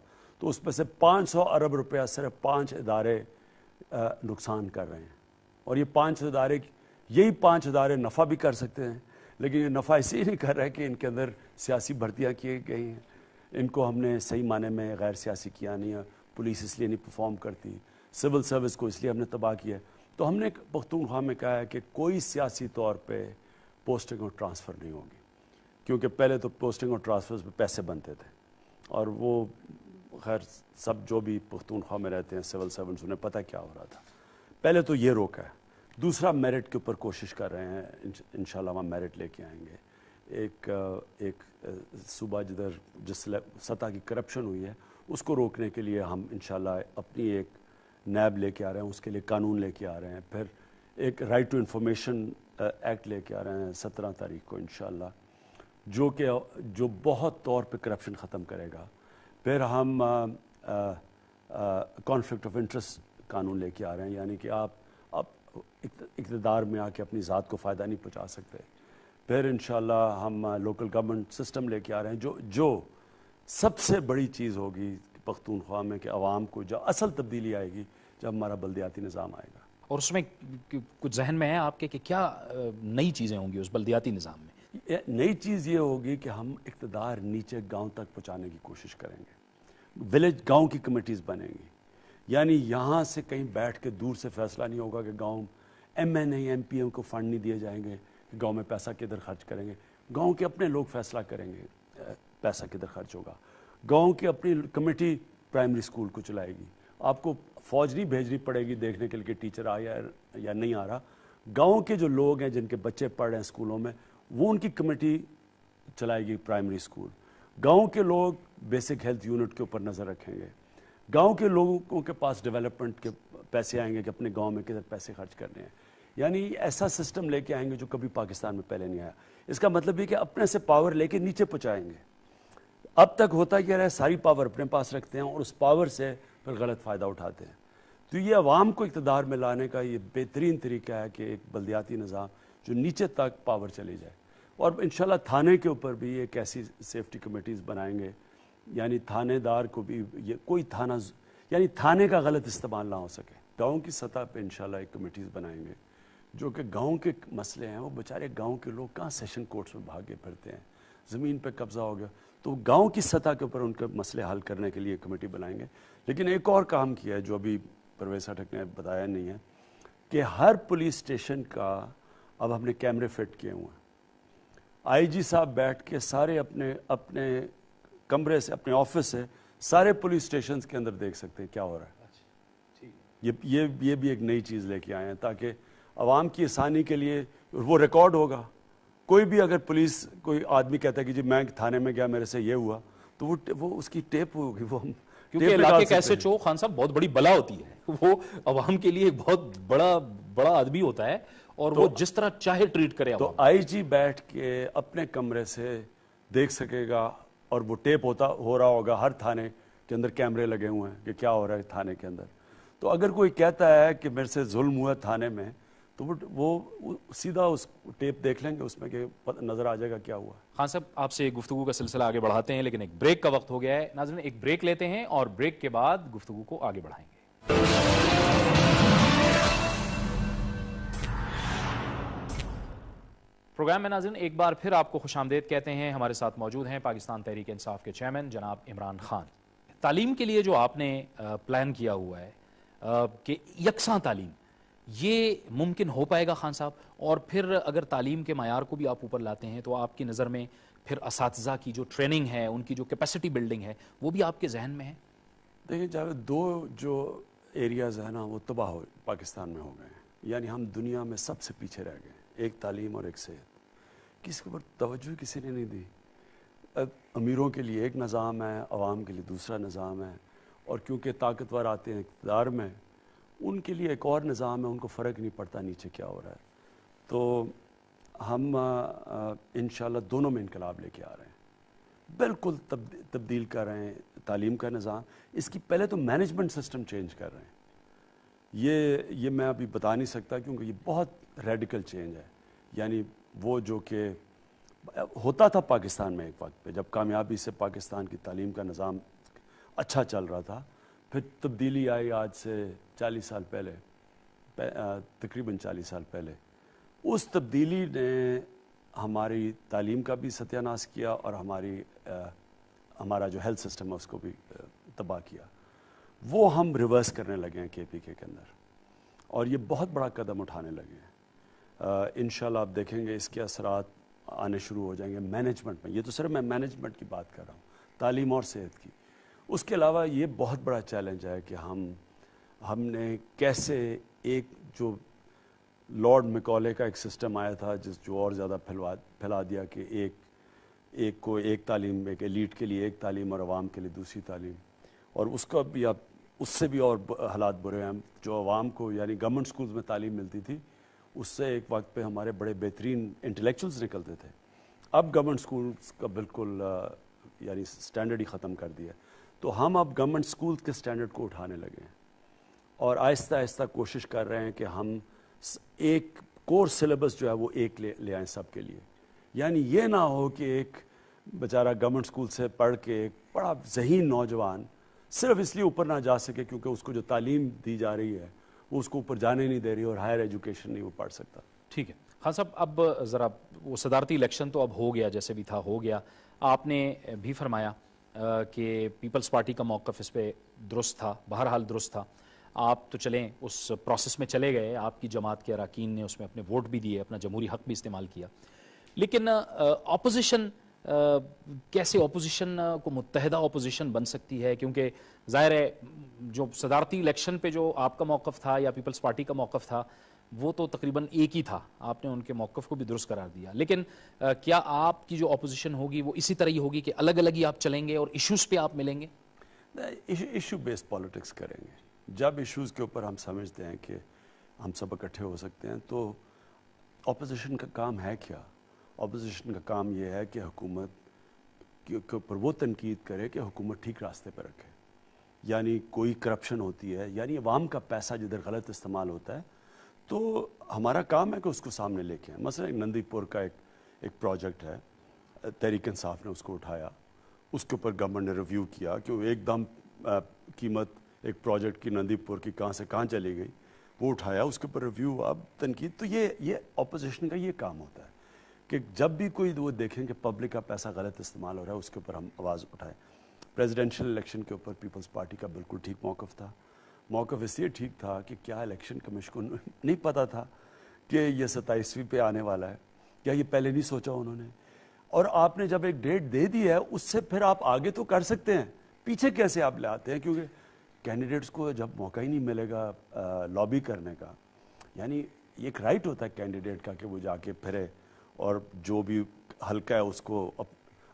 تو اس میں سے 500 ارب روپیہ صرف 5 ادارے نقصان کر رہے ہیں. اور یہ 5 ادارے, یہی 5 ادارے نفع بھی کر سکتے ہیں, لیکن یہ نفع اسی نہیں کر رہے کہ ان کے اندر سیاسی بھرتیاں کی گئی ہیں, ان کو ہم نے صحیح معنی میں غیر سیاسی کیا نہیں ہے. پولیس اس لیے نہیں پرفارم کرتی, سول سروس کو اس لیے ہم نے تباہ کیا ہے. تو ہم نے پختونخوا میں کہا ہے کہ کوئی سیاسی طور پہ پوسٹنگ اور ٹرانسفر نہیں ہوگی, کیونکہ پہلے تو پوسٹنگ اور ٹرانسفر پہ پیسے بنتے تھے, اور وہ خیر سب جو بھی پختونخوا میں رہتے ہیں سول سرونٹس انہیں پتہ کیا ہو رہا تھا. پہلے تو یہ روکا ہے. دوسرا میرٹ کے اوپر کوشش کر رہے ہیں, انشاءاللہ ہم میرٹ لے کے آئیں گے. ایک صوبہ جس سطح کی کرپشن ہوئی ہے اس کو روکنے کے لیے ہم انشاءاللہ اپنی ایک نیب لے کے آ رہے ہیں, اس کے لیے قانون لے کے آ رہے ہیں. پھر ایک رائٹ ٹو انفارمیشن ایکٹ لے کے آ رہے ہیں 17 تاریخ کو انشاءاللہ, جو بہت طور پہ کرپشن ختم کرے گا. پھر ہم کانفلکٹ آف انٹرسٹ قانون لے کے آ رہے ہیں, یعنی کہ آپ اقتدار میں آ کے اپنی ذات کو فائدہ نہیں پہنچا سکتے. پھر انشاءاللہ ہم لوکل گورنمنٹ سسٹم لے کے آ رہے ہیں, جو سب سے بڑی چیز ہوگی پختونخوا میں کہ عوام کو جو اصل تبدیلی آئے گی جب ہمارا بلدیاتی نظام آئے گا. اور اس میں کچھ ذہن میں ہے آپ کے کہ کیا نئی چیزیں ہوں گی اس بلدیاتی نظام میں؟ نئی چیز یہ ہوگی کہ ہم اقتدار نیچے گاؤں تک پہنچانے کی کوشش کریں گے. ولیج گاؤں کی کمیٹیز بنیں گی, یعنی یہاں سے کہیں بیٹھ کے دور سے فیصلہ نہیں ہوگا کہ گاؤں M N A M P M کو فنڈ نہیں دیے جائیں گے کہ گاؤں میں پیسہ کدھر خرچ کریں گے. گاؤں کے اپنے لوگ فیصلہ کریں گے پیسہ کدھر خرچ ہوگا. گاؤں کی اپنی کمیٹی پرائمری اسکول کو چلائے گی. آپ کو فوج نہیں بھیجنی پڑے گی دیکھنے کے لیے کہ ٹیچر آیا یا نہیں آ رہا. گاؤں کے جو لوگ ہیں جن کے بچے پڑھ رہے ہیں اسکولوں میں, وہ ان کی کمیٹی چلائے گی پرائمری اسکول. گاؤں کے لوگ بیسک ہیلتھ یونٹ کے اوپر نظر رکھیں گے. گاؤں کے لوگوں کے پاس ڈیولپمنٹ کے پیسے آئیں گے کہ اپنے گاؤں میں کدھر پیسے خرچ کرنے ہیں. یعنی ایسا سسٹم لے کے آئیں گے جو کبھی پاکستان میں پہلے نہیں آیا. اس کا مطلب یہ کہ اپنے سے پاور لے کے نیچے پہنچائیں گے. اب تک ہوتا کیا رہا, ساری پاور اپنے پاس رکھتے ہیں اور اس پاور سے پھر غلط فائدہ اٹھاتے ہیں. تو یہ عوام کو اقتدار میں لانے کا یہ بہترین طریقہ ہے کہ ایک بلدیاتی نظام جو نیچے تک پاور چلی جائے. اور انشاءاللہ تھانے کے اوپر بھی ایک ایسی سیفٹی کمیٹیز بنائیں گے, یعنی تھانے دار کو بھی کوئی تھانہ, یعنی تھانے کا غلط استعمال نہ ہو سکے. گاؤں کی سطح پہ انشاءاللہ ایک کمیٹیز بنائیں گے جو کہ گاؤں کے مسئلے ہیں. وہ بیچارے گاؤں کے لوگ کہاں سیشن کورٹس میں بھاگے پھرتے ہیں, زمین پہ قبضہ ہو گیا, تو گاؤں کی سطح کے اوپر ان کے مسئلے حل کرنے کے لیے کمیٹی بنائیں گے. لیکن ایک اور کام کیا ہے جو ابھی پرویز ساٹھک نے بتایا نہیں ہے, کہ ہر پولیس اسٹیشن کا اب ہم نے کیمرے فٹ کیے ہوئے ہیں. آئی جی صاحب بیٹھ کے سارے اپنے کمرے سے, اپنے آفس سے سارے پولیس اسٹیشنز کے اندر دیکھ سکتے ہیں کیا ہو رہا ہے. یہ بھی ایک نئی چیز لے کے آئے ہیں تاکہ عوام کی آسانی کے لیے وہ ریکارڈ ہوگا. کوئی بھی اگر پولیس کوئی آدمی کہتا ہے کہ جی میں تھانے میں گیا میرے سے یہ ہوا تو وہ اس کی ٹیپ ہوگی. وہ کیونکہ علاقے کے ایس ایچ او خان صاحب بہت بڑی بلا ہوتی ہے, وہ عوام کے لیے ایک بہت بڑا آدمی ہوتا ہے اور وہ جس طرح چاہے ٹریٹ کرے. تو آئی جی بیٹھ کے اپنے کمرے سے دیکھ سکے گا اور وہ ٹیپ ہو رہا ہوگا, ہر تھانے کے اندر کیمرے لگے ہوئے ہیں کہ کیا ہو رہا ہے تھانے کے اندر. تو اگر کوئی کہتا ہے کہ میرے سے ظلم ہوا تھانے میں تو وہ سیدھا اس ٹیپ دیکھ لیں گے اس میں کہ نظر آ جائے گا کیا ہوا. خان صاحب آپ سے گفتگو کا سلسلہ آگے بڑھاتے ہیں لیکن ایک بریک کا وقت ہو گیا ہے. ناظرین ایک بریک لیتے ہیں اور بریک کے بعد گفتگو کو آگے بڑھائیں گے. پروگرام میں ناظرین ایک بار پھر آپ کو خوش آمدید کہتے ہیں. ہمارے ساتھ موجود ہیں پاکستان تحریک انصاف کے چیئرمین جناب عمران خان. تعلیم کے لیے جو آپ نے پلان کیا ہوا ہے کہ یکساں تعلیم, یہ ممکن ہو پائے گا خان صاحب؟ اور پھر اگر تعلیم کے معیار کو بھی آپ اوپر لاتے ہیں تو آپ کی نظر میں پھر اساتذہ کی جو ٹریننگ ہے, ان کی جو کیپیسٹی بلڈنگ ہے, وہ بھی آپ کے ذہن میں ہے؟ دیکھیں جاوید, دو جو ایریاز ہیں نا وہ تباہ پاکستان میں ہو گئے ہیں. یعنی ہم دنیا میں سب سے پیچھے رہ گئے, ایک تعلیم اور ایک صحت. کسی کے اوپر توجہ کسی نے نہیں دی. امیروں کے لیے ایک نظام ہے, عوام کے لیے دوسرا نظام ہے, اور کیونکہ طاقتور آتے ہیں اقتدار میں ان کے لیے ایک اور نظام ہے, ان کو فرق نہیں پڑتا نیچے کیا ہو رہا ہے. تو ہم انشاءاللہ دونوں میں انقلاب لے کے آ رہے ہیں, بالکل تبدیل کر رہے ہیں تعلیم کا نظام. اس کی پہلے تو مینجمنٹ سسٹم چینج کر رہے ہیں. یہ میں ابھی بتا نہیں سکتا کیونکہ یہ بہت ریڈیکل چینج ہے. یعنی وہ جو کہ ہوتا تھا پاکستان میں ایک وقت پہ جب کامیابی سے پاکستان کی تعلیم کا نظام اچھا چل رہا تھا, پھر تبدیلی آئی آج سے 40 سال پہلے, تقریباً 40 سال پہلے. اس تبدیلی نے ہماری تعلیم کا بھی ستیہ ناش کیا اور ہمارا جو ہیلتھ سسٹم ہے اس کو بھی تباہ کیا. وہ ہم ریورس کرنے لگے ہیں KPK کے اندر, اور یہ بہت بڑا قدم اٹھانے لگے ہیں. انشاءاللہ آپ دیکھیں گے اس کے اثرات آنے شروع ہو جائیں گے مینجمنٹ میں. یہ تو صرف میں مینجمنٹ کی بات کر رہا ہوں, تعلیم اور صحت کی. اس کے علاوہ یہ بہت بڑا چیلنج ہے کہ ہم نے کیسے ایک جو لارڈ میکالے کا ایک سسٹم آیا تھا جو اور زیادہ پھیلا دیا کہ ایک تعلیم, ایک ایلیٹ کے لیے ایک تعلیم اور عوام کے لیے دوسری تعلیم, اور اس کا بھی اب اس سے بھی اور حالات برے ہیں. جو عوام کو یعنی گورنمنٹ سکولز میں تعلیم ملتی تھی اس سے ایک وقت پہ ہمارے بڑے بہترین انٹلیکچوئلز نکلتے تھے. اب گورنمنٹ سکولز کا بالکل یعنی سٹینڈرڈ ہی ختم کر دیا. تو ہم اب گورنمنٹ سکولز کے سٹینڈرڈ کو اٹھانے لگے ہیں اور آہستہ آہستہ کوشش کر رہے ہیں کہ ہم ایک کورس سلیبس جو ہے وہ ایک لے آئیں سب کے لیے. یعنی یہ نہ ہو کہ ایک بیچارہ گورنمنٹ سکول سے پڑھ کے ایک بڑا ذہین نوجوان صرف اس لیے اوپر نہ جا سکے کیونکہ اس کو جو تعلیم دی جا رہی ہے وہ اس کو اوپر جانے نہیں دے رہی اور ہائر ایجوکیشن نہیں وہ پڑھ سکتا. ٹھیک ہے خان صاحب, اب ذرا وہ صدارتی الیکشن تو اب ہو گیا, جیسے بھی تھا ہو گیا. آپ نے بھی فرمایا کہ پیپلز پارٹی کا موقف اس پہ درست تھا, بہرحال درست تھا. آپ تو چلیں اس پروسیس میں چلے گئے, آپ کی جماعت کے اراکین نے اس میں اپنے ووٹ بھی دیے, اپنا جمہوری حق بھی استعمال کیا. لیکن اپوزیشن کیسے اپوزیشن کو متحدہ اپوزیشن بن سکتی ہے؟ کیونکہ ظاہر ہے جو صدارتی الیکشن پہ جو آپ کا موقف تھا یا پیپلز پارٹی کا موقف تھا وہ تو تقریباً ایک ہی تھا, آپ نے ان کے موقف کو بھی درست قرار دیا. لیکن کیا آپ کی جو اپوزیشن ہوگی وہ اسی طرح ہی ہوگی کہ الگ الگ ہی آپ چلیں گے اور ایشوز پہ آپ ملیں گے؟ ایشو بیس پالیٹکس کریں گے. جب ایشوز کے اوپر ہم سمجھتے ہیں کہ ہم سب اکٹھے ہو سکتے ہیں تو اپوزیشن کا کام ہے کیا؟ اپوزیشن کا کام یہ ہے کہ حکومت کے اوپر وہ تنقید کرے کہ حکومت ٹھیک راستے پہ رکھے. یعنی کوئی کرپشن ہوتی ہے, یعنی عوام کا پیسہ جدھر غلط استعمال ہوتا ہے تو ہمارا کام ہے کہ اس کو سامنے لے کے آئیں. مثلا نندی پور کا ایک پروجیکٹ ہے, تحریک انصاف نے اس کو اٹھایا, اس کے اوپر گورنمنٹ نے ریویو کیا کہ ایک دم قیمت ایک پروجیکٹ کی نندی پور کی کہاں سے کہاں چلی گئی, وہ اٹھایا, اس کے اوپر ریویو, اب تنقید. تو یہ اپوزیشن کا یہ کام ہوتا ہے کہ جب بھی کوئی وہ دیکھیں کہ پبلک کا پیسہ غلط استعمال ہو رہا ہے اس کے اوپر ہم آواز اٹھائیں. پریزیڈنشل الیکشن کے اوپر پیپلز پارٹی کا بالکل ٹھیک موقف تھا. موقف اس لیے ٹھیک تھا کہ کیا الیکشن کمیشن کو نہیں پتا تھا کہ یہ 27ویں پہ آنے والا ہے؟ کیا یہ پہلے نہیں سوچا انہوں نے؟ اور آپ نے جب ایک ڈیٹ دے دی ہے اس سے پھر آپ آگے تو کر سکتے ہیں, پیچھے کیسے آپ لے آتے ہیں؟ کیونکہ کینڈیڈیٹس کو جب موقع ہی نہیں ملے گا لابی کرنے کا، یعنی ایک رائٹ ہوتا ہے کینڈیڈیٹ کا کہ وہ جا کے پھرے اور جو بھی حلقہ ہے اس کو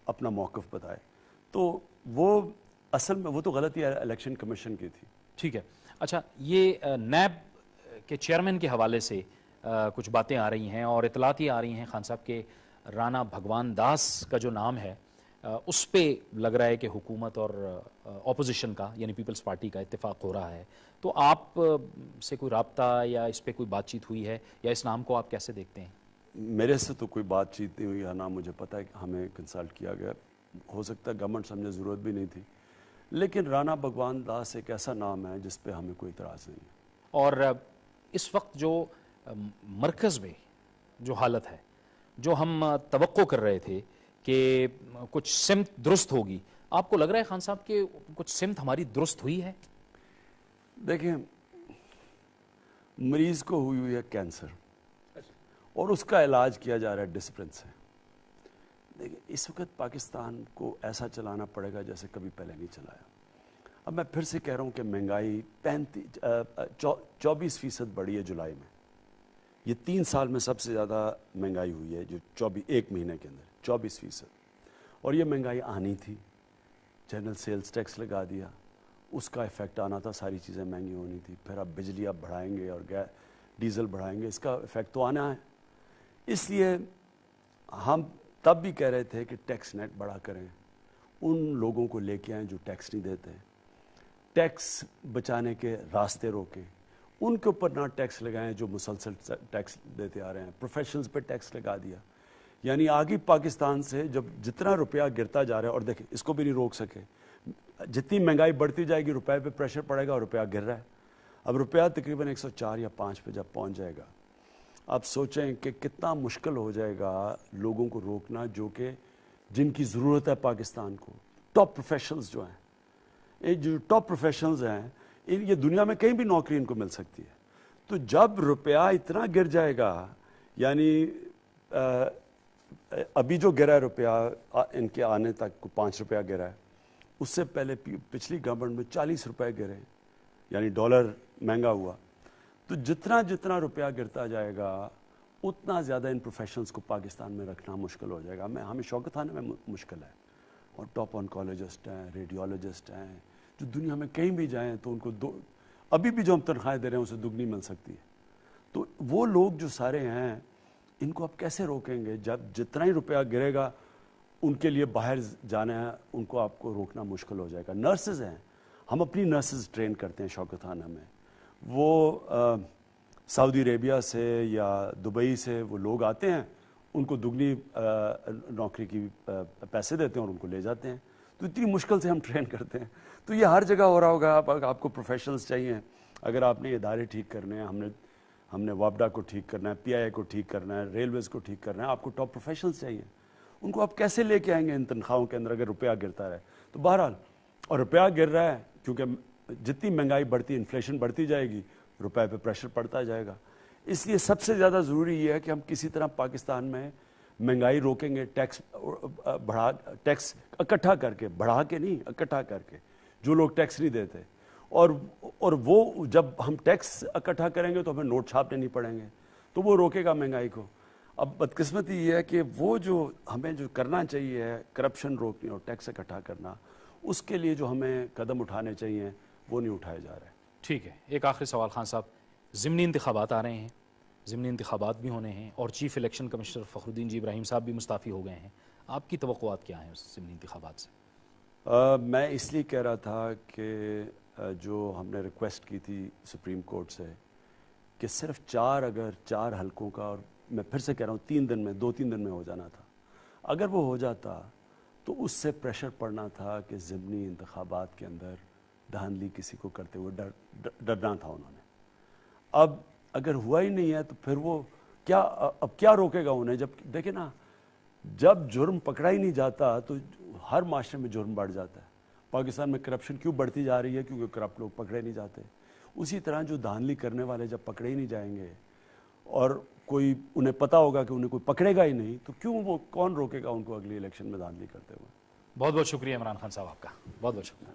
اپنا موقف بتائے، تو وہ اصل میں وہ تو غلطی الیکشن کمیشن کی تھی. ٹھیک ہے. اچھا، یہ نیب کے چیئرمین کے حوالے سے کچھ باتیں آ رہی ہیں اور اطلاعات یہ آ رہی ہیں خان صاحب کہ رانا بھگوان داس کا جو نام ہے اس پہ لگ رہا ہے کہ حکومت اور اپوزیشن کا یعنی پیپلز پارٹی کا اتفاق ہو رہا ہے. تو آپ سے کوئی رابطہ یا اس پہ کوئی بات چیت ہوئی ہے، یا اس نام کو آپ کیسے دیکھتے ہیں؟ میرے سے تو کوئی بات چیت نہیں ہوئی، نہ مجھے پتا ہے کہ ہمیں کنسلٹ کیا گیا. ہو سکتا ہے گورنمنٹ سمجھے ضرورت بھی نہیں تھی، لیکن رانا بھگوان داس ایک ایسا نام ہے جس پہ ہمیں کوئی اعتراض نہیں ہے. اور اس وقت جو مرکز میں جو حالت ہے، جو ہم توقع کر رہے تھے کہ کچھ سمت درست ہوگی، آپ کو لگ رہا ہے خان صاحب کہ کچھ سمت ہماری درست ہوئی ہے؟ دیکھیں، مریض کو ہوئی ہے کینسر اور اس کا علاج کیا جا رہا ہے ڈسپلن سے. دیکھیں، اس وقت پاکستان کو ایسا چلانا پڑے گا جیسے کبھی پہلے نہیں چلایا. اب میں پھر سے کہہ رہا ہوں کہ مہنگائی 24% بڑھی ہے جولائی میں. یہ 3 سال میں سب سے زیادہ مہنگائی ہوئی ہے، جو ایک مہینے کے اندر 24%. اور یہ مہنگائی آنی تھی، جنرل سیلز ٹیکس لگا دیا، اس کا افیکٹ آنا تھا، ساری چیزیں مہنگی ہونی تھی. پھر اب بجلی اب بڑھائیں گے اور ڈیزل بڑھائیں گے، اس کا افیکٹ تو آنا ہے. اس لیے ہم تب بھی کہہ رہے تھے کہ ٹیکس نیٹ بڑا کریں، ان لوگوں کو لے کے آئیں جو ٹیکس نہیں دیتے، ٹیکس بچانے کے راستے روکیں، ان کے اوپر نہ ٹیکس لگائیں جو مسلسل ٹیکس دیتے آ رہے ہیں. پروفیشنلز پہ ٹیکس لگا دیا، یعنی آگے پاکستان سے جب جتنا روپیہ گرتا جا رہا ہے، اور دیکھیں اس کو بھی نہیں روک سکے، جتنی مہنگائی بڑھتی جائے گی روپے پہ پریشر پڑے گا اور روپیہ گر رہا ہے. اب روپیہ تقریباً 104 یا 5 پہ جب پہنچ جائے گا، آپ سوچیں کہ کتنا مشکل ہو جائے گا لوگوں کو روکنا جو کہ جن کی ضرورت ہے پاکستان کو. ٹاپ پروفیشنلز جو ہیں، جو ٹاپ پروفیشنلز ہیں، یہ دنیا میں کہیں بھی نوکری ان کو مل سکتی ہے. تو جب روپیہ اتنا گر جائے گا، یعنی ابھی جو گرا ہے روپیہ ان کے آنے تک کو 5 روپیہ گرا ہے، اس سے پہلے پچھلی گورنمنٹ میں 40 روپے گرے، یعنی ڈالر مہنگا ہوا. تو جتنا روپیہ گرتا جائے گا اتنا زیادہ ان پروفیشنلز کو پاکستان میں رکھنا مشکل ہو جائے گا. ہمیں شوکت خانے میں مشکل ہے، اور ٹاپ آنکولوجسٹ ہیں، ریڈیولوجسٹ ہیں، جو دنیا میں کہیں بھی جائیں تو ان کو ابھی بھی جو ہم تنخواہیں دے رہے ہیں اسے دگنی مل سکتی ہے. تو وہ لوگ جو سارے ہیں ان کو آپ کیسے روکیں گے؟ جب جتنا ہی روپیہ گرے گا ان کے لیے باہر جانا ہے، ان کو آپ کو روکنا مشکل ہو جائے گا. نرسز ہیں، ہم اپنی نرسز ٹرین کرتے ہیں شوکت خانہ میں، وہ سعودی عربیہ سے یا دبئی سے وہ لوگ آتے ہیں، ان کو دگنی نوکری کی پیسے دیتے ہیں اور ان کو لے جاتے ہیں. تو اتنی مشکل سے ہم ٹرین کرتے ہیں. تو یہ ہر جگہ ہو رہا ہوگا. آپ کو پروفیشنلز چاہیے، اگر آپ نے ادارے ٹھیک کرنے ہیں، ہم نے وابڈا کو ٹھیک کرنا ہے، PIA کو ٹھیک کرنا ہے، ریلویز کو ٹھیک کرنا ہے، آپ کو ٹاپ پروفیشنلز چاہیے. ان کو آپ کیسے لے کے آئیں گے ان تنخواہوں کے اندر اگر روپیہ گرتا رہے؟ تو بہرحال، اور روپیہ گر رہا ہے کیونکہ جتنی مہنگائی بڑھتی، انفلیشن بڑھتی جائے گی، روپے پہ پریشر پڑتا جائے گا. اس لیے سب سے زیادہ ضروری یہ ہے کہ ہم کسی طرح پاکستان میں مہنگائی روکیں گے. ٹیکس اکٹھا کر کے، بڑھا کے نہیں، اکٹھا کر کے، جو لوگ ٹیکس نہیں دیتے. اور وہ جب ہم ٹیکس اکٹھا کریں گے تو ہمیں نوٹ چھاپنے نہیں پڑیں گے، تو وہ روکے گا مہنگائی کو. اب بدقسمتی یہ ہے کہ وہ جو ہمیں جو کرنا چاہیے ہے، کرپشن روکنی اور ٹیکس اکٹھا کرنا، اس کے لیے جو ہمیں قدم اٹھانے چاہیے وہ نہیں اٹھائے جا رہے. ٹھیک ہے. ایک آخری سوال خان صاحب، ضمنی انتخابات آ رہے ہیں، ضمنی انتخابات بھی ہونے ہیں، اور چیف الیکشن کمشنر فخر الدین جی ابراہیم صاحب بھی مستعفی ہو گئے ہیں. آپ کی توقعات کیا ہیں اس ضمنی انتخابات سے؟ میں اس لیے کہہ رہا تھا کہ جو ہم نے ریکویسٹ کی تھی سپریم کورٹ سے کہ صرف اگر 4 حلقوں کا، اور میں پھر سے کہہ رہا ہوں 3 دن میں، 2-3 دن میں ہو جانا تھا. اگر وہ ہو جاتا تو اس سے پریشر پڑنا تھا کہ ضمنی انتخابات کے اندر دھاندلی کسی کو کرتے ہوئے ڈرنا تھا انہوں نے. اب اگر ہوا ہی نہیں ہے تو پھر وہ اب کیا روکے گا انہیں؟ جب دیکھیں نا، جب جرم پکڑا ہی نہیں جاتا تو ہر معاشرے میں جرم بڑھ جاتا ہے. پاکستان میں کرپشن کیوں بڑھتی جا رہی ہے؟ کیونکہ کرپٹ لوگ پکڑے نہیں جاتے. اسی طرح جو دھاندلی کرنے والے جب پکڑے ہی نہیں جائیں گے اور کوئی انہیں پتا ہوگا کہ انہیں کوئی پکڑے گا ہی نہیں، تو کون روکے گا ان کو اگلی الیکشن میں دھاندلی کرتے ہوئے؟ بہت بہت شکریہ عمران خان صاحب آپ کا، بہت بہت شکریہ.